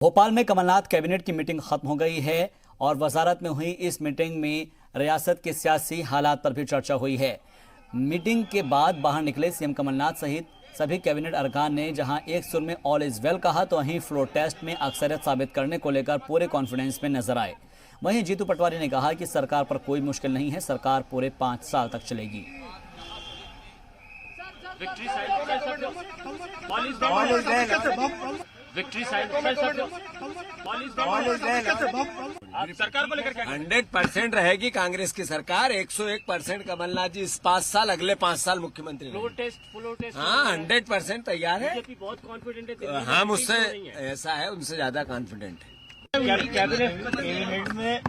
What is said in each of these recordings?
भोपाल में कमलनाथ कैबिनेट की मीटिंग खत्म हो गई है और वजारत में हुई इस मीटिंग में रियासत के सियासी हालात पर भी चर्चा हुई है। मीटिंग के बाद बाहर निकले सीएम कमलनाथ सहित सभी कैबिनेट अरकान ने जहां एक सुर में ऑल इज वेल कहा, तो वहीं फ्लोर टेस्ट में अक्सरियत साबित करने को लेकर पूरे कॉन्फिडेंस में नजर आए। वहीं जीतू पटवारी ने कहा कि सरकार पर कोई मुश्किल नहीं है, सरकार पूरे 5 साल तक चलेगी। सरकार को लेकर 100% रहेगी कांग्रेस की सरकार। 101% कमलनाथ जी इस 5 साल, अगले 5 साल मुख्यमंत्री। फ्लोर टेस्ट हाँ, 100% तैयार है। बीजेपी बहुत कॉन्फिडेंट है। हम उससे ऐसा है, उनसे ज्यादा कॉन्फिडेंट है। कैबिनेट में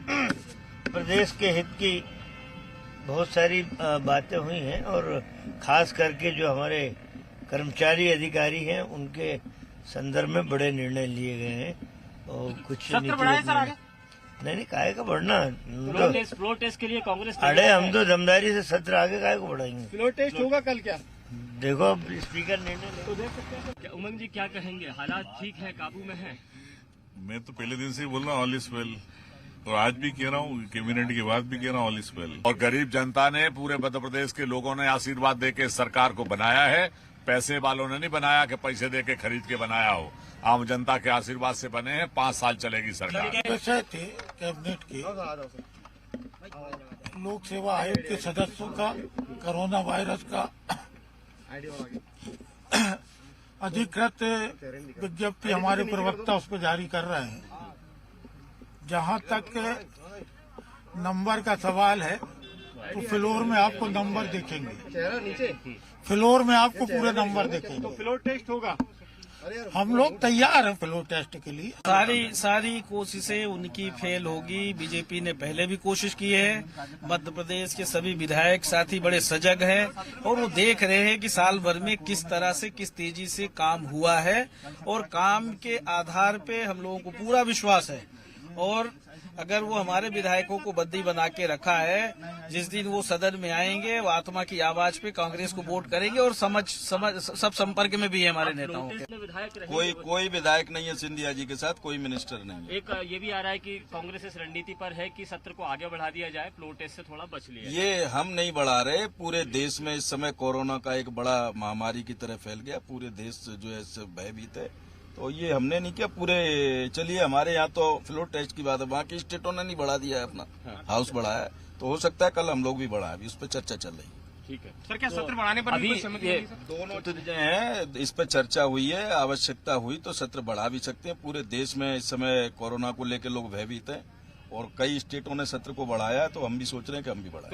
प्रदेश के हित की बहुत सारी बातें हुई हैं और खास करके जो हमारे कर्मचारी अधिकारी हैं उनके संदर्भ में बड़े निर्णय लिए गए हैं और कुछ नहीं काहे का बढ़ना। फ्लोर टेस्ट के लिए कांग्रेस अरे हम तो दमदारी से सत्र आगे काहे को बढ़ाएंगे। फ्लोर टेस्ट होगा कल क्या? देखो अब स्पीकर निर्णय तो देख सकते हैं। उमंग जी क्या कहेंगे, हालात ठीक है, काबू में है? मैं तो पहले दिन से ही बोल रहा हूँ ऑल इज वेल, और आज भी कह रहा हूँ, कैबिनेट के बाद भी कह रहा हूँ ऑल इज वेल। और गरीब जनता ने, पूरे मध्य प्रदेश के लोगों ने आशीर्वाद देके सरकार को बनाया है। पैसे वालों ने नहीं बनाया कि पैसे देके खरीद के बनाया हो, आम जनता के आशीर्वाद से बने हैं। 5 साल चलेगी सरकार। विषय थे कैबिनेट के लोक सेवा आयोग के सदस्यों का कोरोना वायरस का अधिकृत विज्ञप्ति हमारे प्रवक्ता उस पर जारी कर रहे हैं। जहां तक नंबर का सवाल है तो फ्लोर में आपको नंबर दिखेंगे, फ्लोर में आपको पूरे नंबर दिखेंगे। तो फ्लोर टेस्ट होगा। हम लोग तैयार हैं फ्लोर टेस्ट के लिए। सारी कोशिशें उनकी फेल होगी। बीजेपी ने पहले भी कोशिश की है। मध्य प्रदेश के सभी विधायक साथी बड़े सजग हैं और वो देख रहे हैं कि साल भर में किस तरह से, किस तेजी से काम हुआ है और काम के आधार पे हम लोगों को पूरा विश्वास है। और अगर वो हमारे विधायकों को बद्दी बना के रखा है, जिस दिन वो सदन में आएंगे वो आत्मा की आवाज पे कांग्रेस को वोट करेंगे और समझ सब संपर्क में भी है हमारे नेताओं के। कोई विधायक नहीं है सिंधिया जी के साथ, कोई मिनिस्टर नहीं है। एक ये भी आ रहा है कि कांग्रेस इस रणनीति पर है कि सत्र को आगे बढ़ा दिया जाए, फ्लोर टेस्ट से थोड़ा बच लिया। ये हम नहीं बढ़ा रहे। पूरे देश में इस समय कोरोना का एक बड़ा महामारी की तरह फैल गया, पूरे देश जो है इससे भयभीत है। तो ये हमने नहीं किया पूरे। चलिए हमारे यहाँ तो फ्लोर टेस्ट की बात है, बाकी स्टेटों ने नहीं बढ़ा दिया है, अपना हाउस बढ़ाया है। तो हो सकता है कल हम लोग भी बढ़ाए, अभी उस पर चर्चा चल रही है। ठीक है सर, क्या सत्र बढ़ाने पर अभी दोनों चीजें हैं, इस पर चर्चा हुई है। आवश्यकता हुई तो सत्र बढ़ा भी सकते हैं। पूरे देश में इस समय कोरोना को लेकर लोग भयभीत हैं और कई स्टेटों ने सत्र को बढ़ाया है, तो हम भी सोच रहे हैं कि हम भी बढ़ाएं।